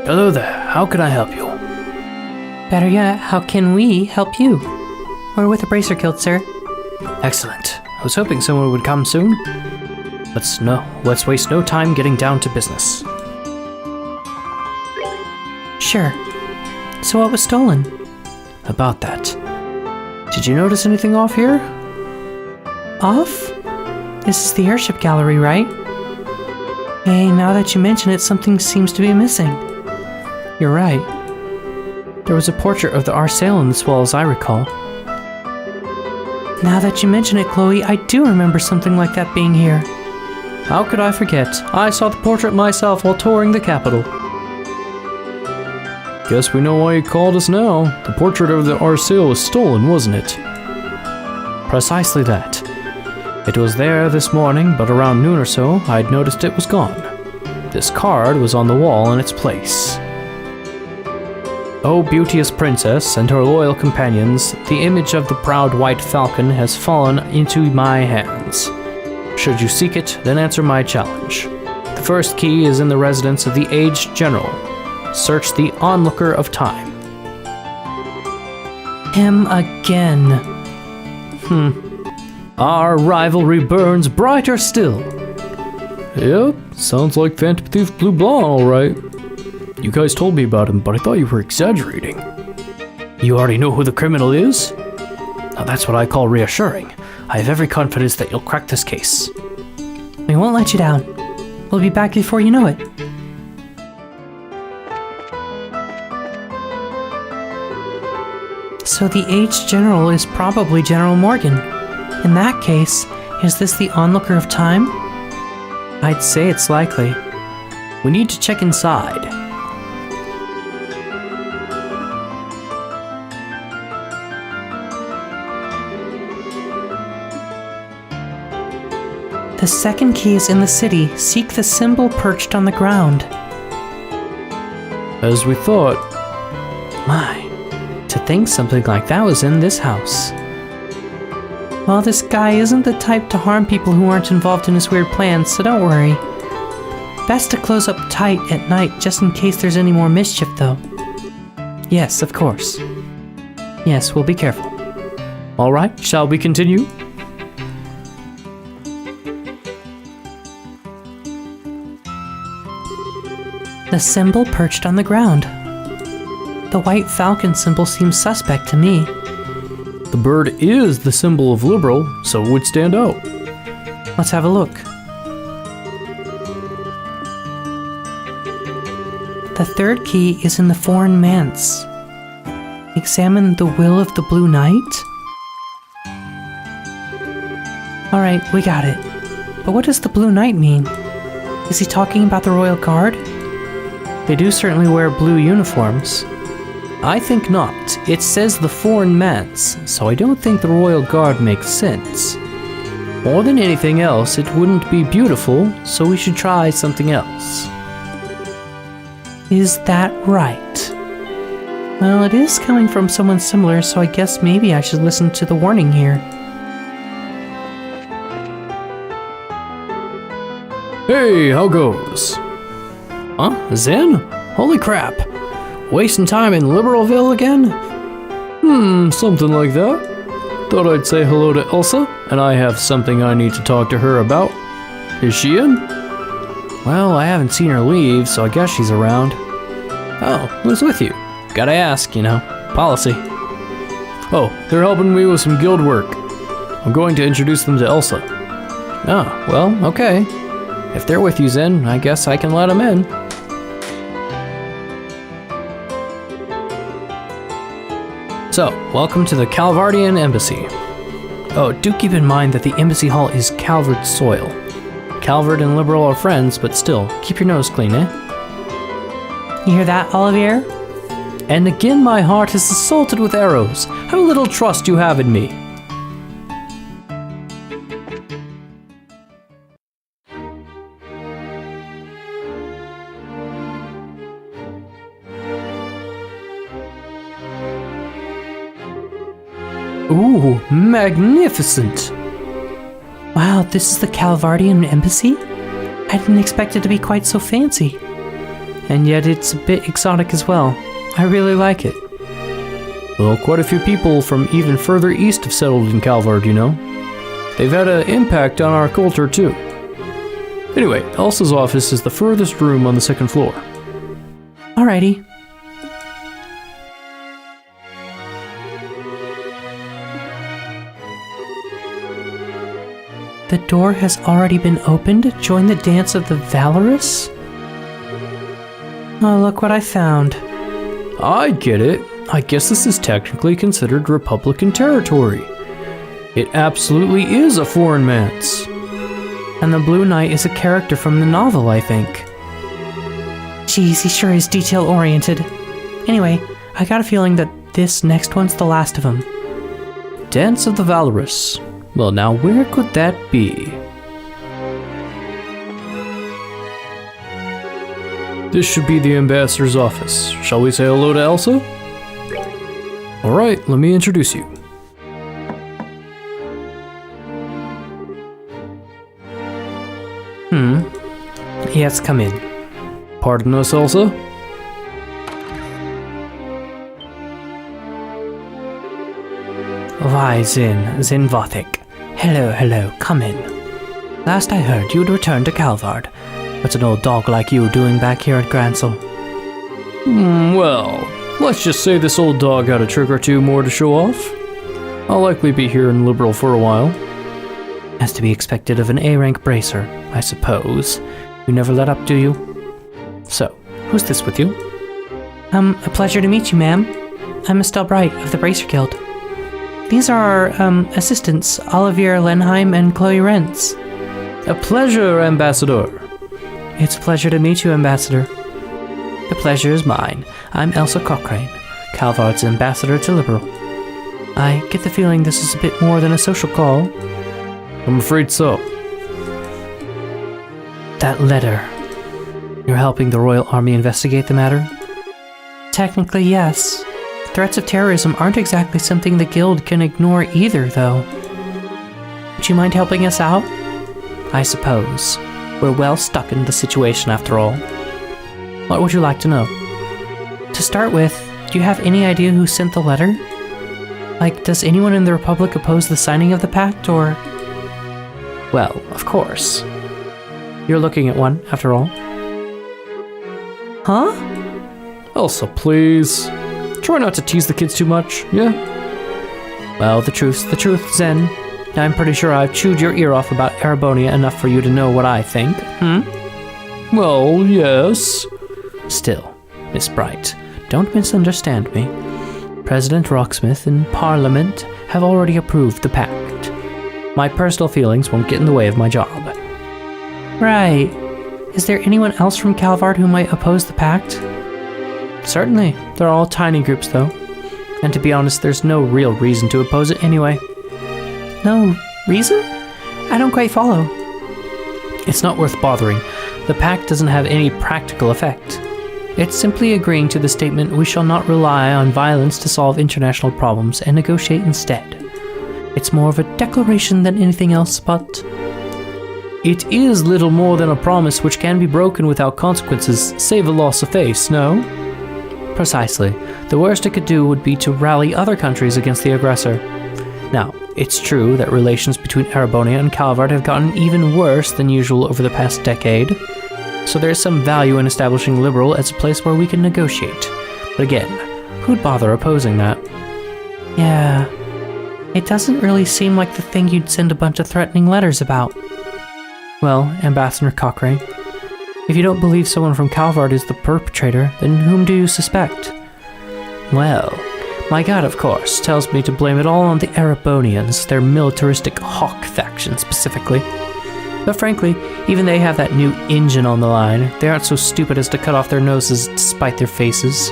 Hello there, how can I help you? Better yet, how can we help you? We're with a bracer guild, sir. Excellent. I was hoping someone would come soon. Let's waste no time getting down to business. Sure. So what was stolen? About that. Did you notice anything off here? Off? This is the airship gallery, right? Hey, now that you mention it, something seems to be missing. You're right. There was a portrait of the Arsail on this wall, as I recall. Now that you mention it, Chloe, I do remember something like that being here. How could I forget? I saw the portrait myself while touring the capital. Guess we know why you called us now. The portrait of the Arsail was stolen, wasn't it? Precisely that. It was there this morning, but around noon or so, I'd noticed it was gone. This card was on the wall in its place. O beauteous princess and her loyal companions, the image of the proud white falcon has fallen into my hands. Should you seek it, then answer my challenge. The first key is in the residence of the aged general. Search the onlooker of time. Him again. Our rivalry burns brighter still. Yep, sounds like Phantom Thief Blue Blonde, alright. You guys told me about him, but I thought you were exaggerating. You already know who the criminal is? Now that's what I call reassuring. I have every confidence that you'll crack this case. We won't let you down. We'll be back before you know it. So the aged general is probably General Morgan. In that case, is this the onlooker of time? I'd say it's likely. We need to check inside. The second key is in the city. Seek the symbol perched on the ground. As we thought. My, to think something like that was in this house. Well, this guy isn't the type to harm people who aren't involved in his weird plans, so don't worry. Best to close up tight at night just in case there's any more mischief, though. Yes, of course. Yes, we'll be careful. All right, shall we continue? The symbol perched on the ground. The white falcon symbol seems suspect to me. The bird is the symbol of liberal, so it would stand out. Let's have a look. The third key is in the foreign manse. Examine the will of the Blue Knight? Alright, we got it. But what does the Blue Knight mean? Is he talking about the Royal Guard? They do certainly wear blue uniforms. I think not. It says the foreign manse, so I don't think the Royal Guard makes sense. More than anything else, it wouldn't be beautiful, so we should try something else. Is that right? Well, it is coming from someone similar, so I guess maybe I should listen to the warning here. Hey, how goes? Huh? Zen? Holy crap. Wasting time in Liberalville again? Something like that. Thought I'd say hello to Elsa, and I have something I need to talk to her about. Is she in? Well, I haven't seen her leave, so I guess she's around. Oh, who's with you? Gotta ask, you know. Policy. Oh, they're helping me with some guild work. I'm going to introduce them to Elsa. Oh, well, okay. If they're with you, Zen, I guess I can let them in. So, welcome to the Calvardian Embassy. Oh, do keep in mind that the Embassy Hall is Calvard soil. Calvard and Liberal are friends, but still, keep your nose clean, eh? You hear that, Olivier? And again my heart is assaulted with arrows. How little trust you have in me. Ooh, magnificent! Wow, this is the Calvardian Embassy? I didn't expect it to be quite so fancy. and yet it's a bit exotic as well. I really like it. Well, quite a few people from even further east have settled in Calvard, you know. They've had an impact on our culture, too. Anyway, Elsa's office is the furthest room on the second floor. Alrighty. The door has already been opened. Join the dance of the valorous? Oh, look what I found. I get it. I guess this is technically considered Republican territory. It absolutely is a foreign manse. And the Blue Knight is a character from the novel, I think. Geez, he sure is detail-oriented. Anyway, I got a feeling that this next one's the last of them. Dance of the Valorous. Well, now where could that be? This should be the ambassador's office. Shall we say hello to Elsa? Alright, let me introduce you. Yes, come in. Pardon us, Elsa? Why, Zin Vothic. Hello, come in. Last I heard, you'd returned to Calvard. What's an old dog like you doing back here at Gransel? Well, let's just say this old dog had a trick or two more to show off. I'll likely be here in Liberal for a while. As to be expected of an A-rank bracer, I suppose. You never let up, do you? So, who's this with you? A pleasure to meet you, ma'am. I'm Estelle Bright of the Bracer Guild. These are our, assistants, Olivier Lenheim and Chloe Rentz. A pleasure, Ambassador. It's a pleasure to meet you, Ambassador. The pleasure is mine. I'm Elsa Cochrane, Calvard's ambassador to Liberal. I get the feeling this is a bit more than a social call. I'm afraid so. That letter. You're helping the Royal Army investigate the matter? Technically, yes. Threats of terrorism aren't exactly something the Guild can ignore either, though. Would you mind helping us out? I suppose. We're well stuck in the situation after all. What would you like to know? To start with, do you have any idea who sent the letter? Like, does anyone in the Republic oppose the signing of the pact, or... Well, of course. You're looking at one, after all. Huh? Elsa, please. Try not to tease the kids too much, yeah? Well, the truth's the truth, Zen. I'm pretty sure I've chewed your ear off about Arabonia enough for you to know what I think, Well, yes. Still, Miss Bright, don't misunderstand me. President Rocksmith and Parliament have already approved the pact. My personal feelings won't get in the way of my job. Right. Is there anyone else from Calvard who might oppose the pact? Certainly. They're all tiny groups, though. And to be honest, there's no real reason to oppose it anyway. No reason? I don't quite follow. It's not worth bothering. The pact doesn't have any practical effect. It's simply agreeing to the statement, we shall not rely on violence to solve international problems and negotiate instead. It's more of a declaration than anything else, but... It is little more than a promise which can be broken without consequences, save a loss of face, no? Precisely. The worst it could do would be to rally other countries against the aggressor. Now, it's true that relations between Arabonia and Calvard have gotten even worse than usual over the past decade, so there's some value in establishing Liberal as a place where we can negotiate. But again, who'd bother opposing that? Yeah, it doesn't really seem like the thing you'd send a bunch of threatening letters about. Well, Ambassador Cochrane, if you don't believe someone from Calvard is the perpetrator, then whom do you suspect? Well, my god, of course, tells me to blame it all on the Arabonians, their militaristic hawk faction specifically. But frankly, even they have that new engine on the line. They aren't so stupid as to cut off their noses despite their faces.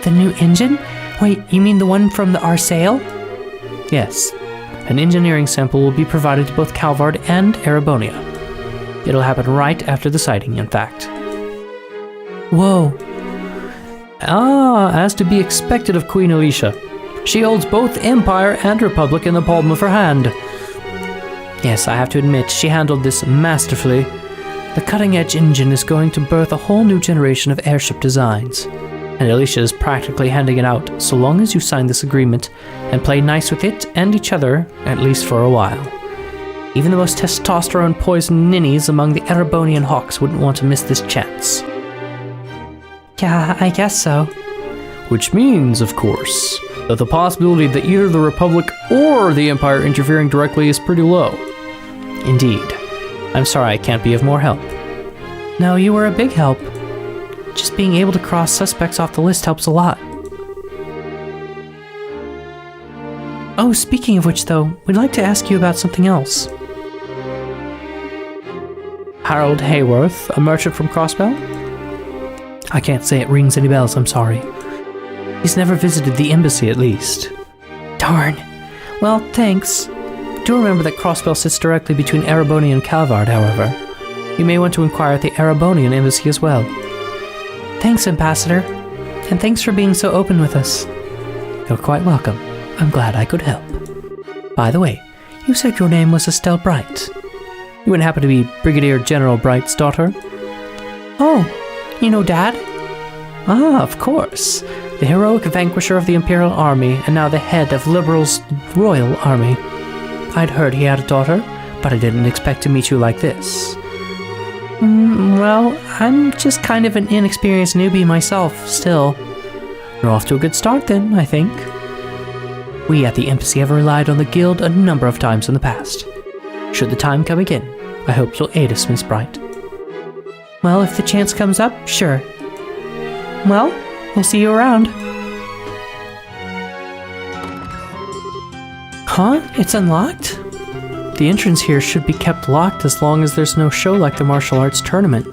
The new engine? Wait, you mean the one from the Arsail? Yes. An engineering sample will be provided to both Calvard and Arabonia. It'll happen right after the sighting, in fact. Whoa. As to be expected of Queen Alicia. She holds both Empire and Republic in the palm of her hand. Yes, I have to admit, she handled this masterfully. The cutting-edge engine is going to birth a whole new generation of airship designs. And Alicia is practically handing it out so long as you sign this agreement and play nice with it and each other, at least for a while. Even the most testosterone-poisoned ninnies among the Erebonian hawks wouldn't want to miss this chance. Yeah, I guess so. Which means, of course, that the possibility that either the Republic or the Empire interfering directly is pretty low. Indeed. I'm sorry I can't be of more help. No, you were a big help. Just being able to cross suspects off the list helps a lot. Oh, speaking of which though, we'd like to ask you about something else. Harold Hayworth, a merchant from Crossbell? I can't say it rings any bells, I'm sorry. He's never visited the embassy, at least. Darn. Well, thanks. Do remember that Crossbell sits directly between Ereboni and Calvard, however. You may want to inquire at the Erebonian embassy as well. Thanks, Ambassador. And thanks for being so open with us. You're quite welcome. I'm glad I could help. By the way, you said your name was Estelle Bright. You wouldn't happen to be Brigadier General Bright's daughter? Oh, you know Dad? Ah, of course. The heroic vanquisher of the Imperial Army and now the head of Liberal's Royal Army. I'd heard he had a daughter, but I didn't expect to meet you like this. Well, I'm just kind of an inexperienced newbie myself, still. You're off to a good start then, I think. We at the embassy have relied on the guild a number of times in the past. Should the time come again, I hope you'll aid us, Miss Bright. Well, if the chance comes up, sure. Well, we'll see you around. Huh? It's unlocked? The entrance here should be kept locked as long as there's no show like the martial arts tournament.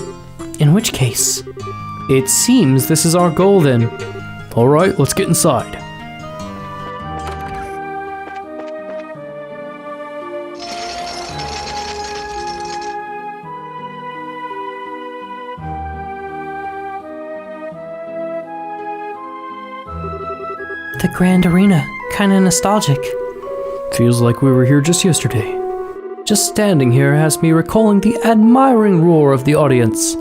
In which case... It seems this is our goal then. Alright, let's get inside. The Grand Arena. Kinda nostalgic. Feels like we were here just yesterday. Just standing here has me recalling the admiring roar of the audience.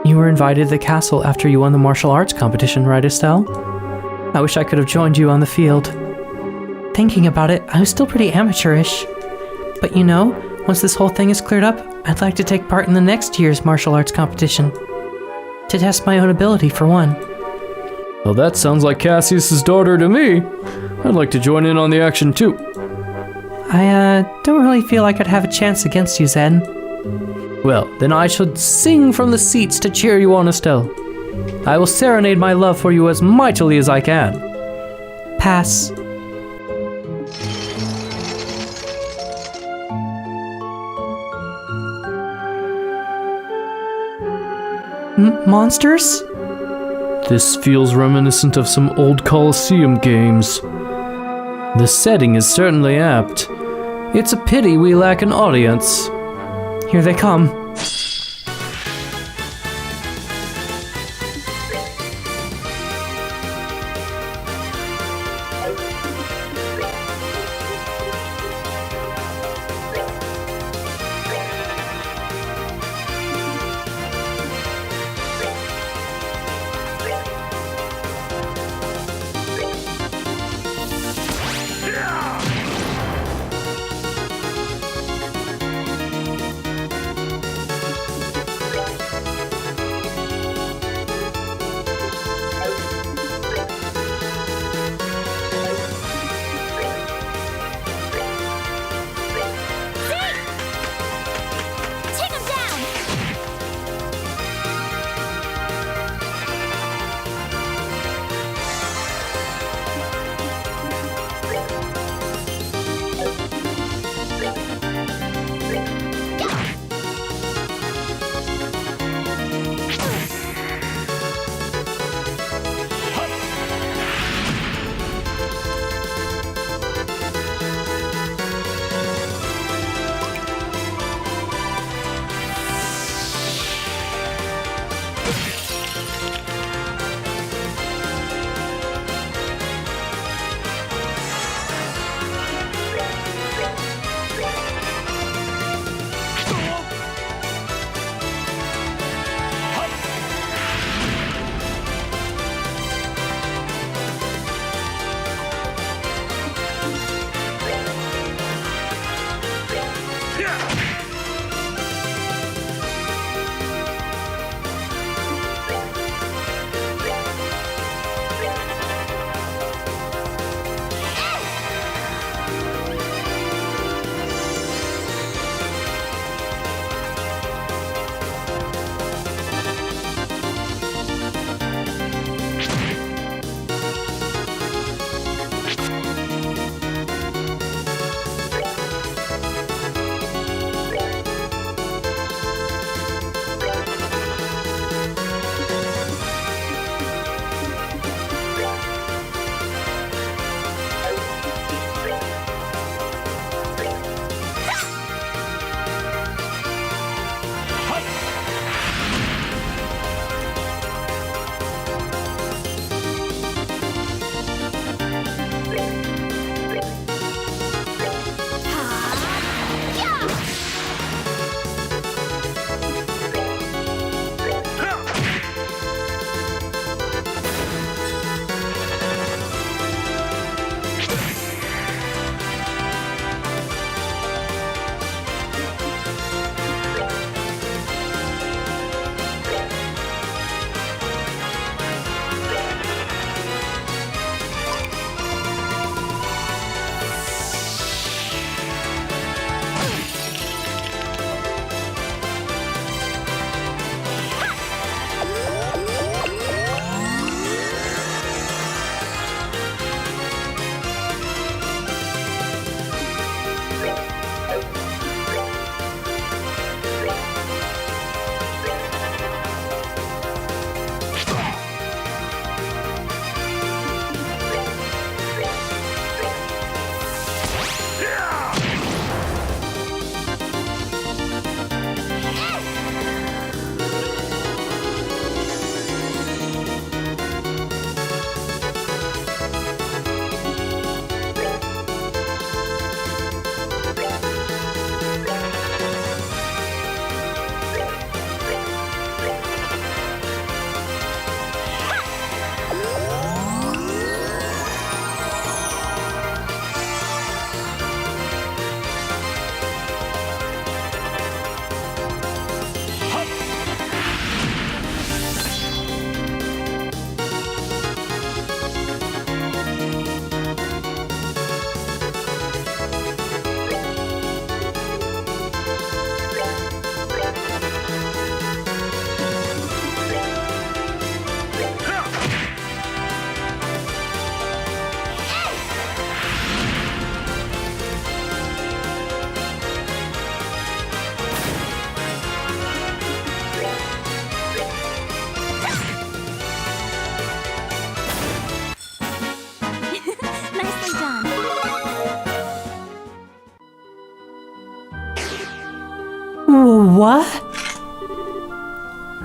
You were invited to the castle after you won the martial arts competition, right, Estelle? I wish I could have joined you on the field. Thinking about it, I was still pretty amateurish. But you know, once this whole thing is cleared up, I'd like to take part in the next year's martial arts competition. To test my own ability, for one. Well, that sounds like Cassius's daughter to me. I'd like to join in on the action too. I don't really feel like I'd have a chance against you, Zen. Well, then I should sing from the seats to cheer you on, Estelle. I will serenade my love for you as mightily as I can. Pass. Monsters? This feels reminiscent of some old Colosseum games. The setting is certainly apt. It's a pity we lack an audience. Here they come.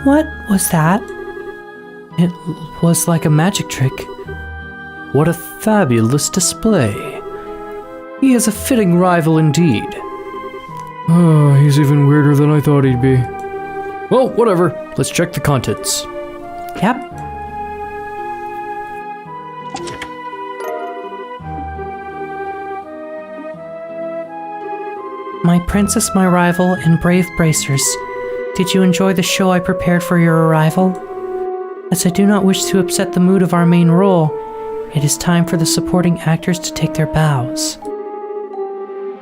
What was that? It was like a magic trick. What a fabulous display. He is a fitting rival indeed. Oh, he's even weirder than I thought he'd be. Well, whatever. Let's check the contents. Yep. My princess, my rival, and brave bracers, did you enjoy the show I prepared for your arrival? As I do not wish to upset the mood of our main role, it is time for the supporting actors to take their bows.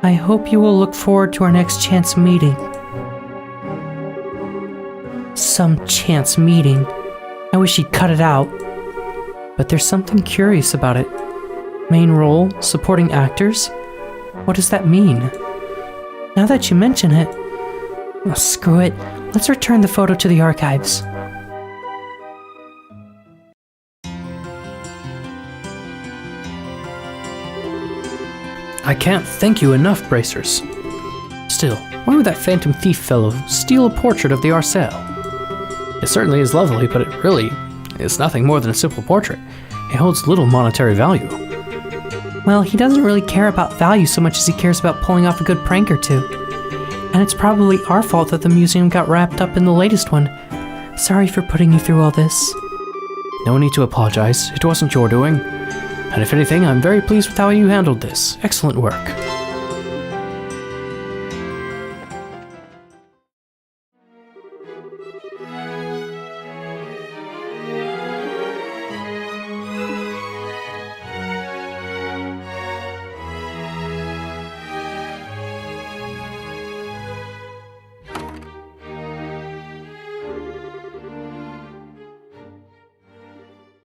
I hope you will look forward to our next chance meeting. Some chance meeting. I wish he'd cut it out. But there's something curious about it. Main role, supporting actors? What does that mean? Now that you mention it... Oh, screw it. Let's return the photo to the archives. I can't thank you enough, Bracers. Still, why would that phantom thief fellow steal a portrait of the Arcel? It certainly is lovely, but it really is nothing more than a simple portrait. It holds little monetary value. Well, he doesn't really care about value so much as he cares about pulling off a good prank or two. And it's probably our fault that the museum got wrapped up in the latest one. Sorry for putting you through all this. No need to apologize. It wasn't your doing. And if anything, I'm very pleased with how you handled this. Excellent work.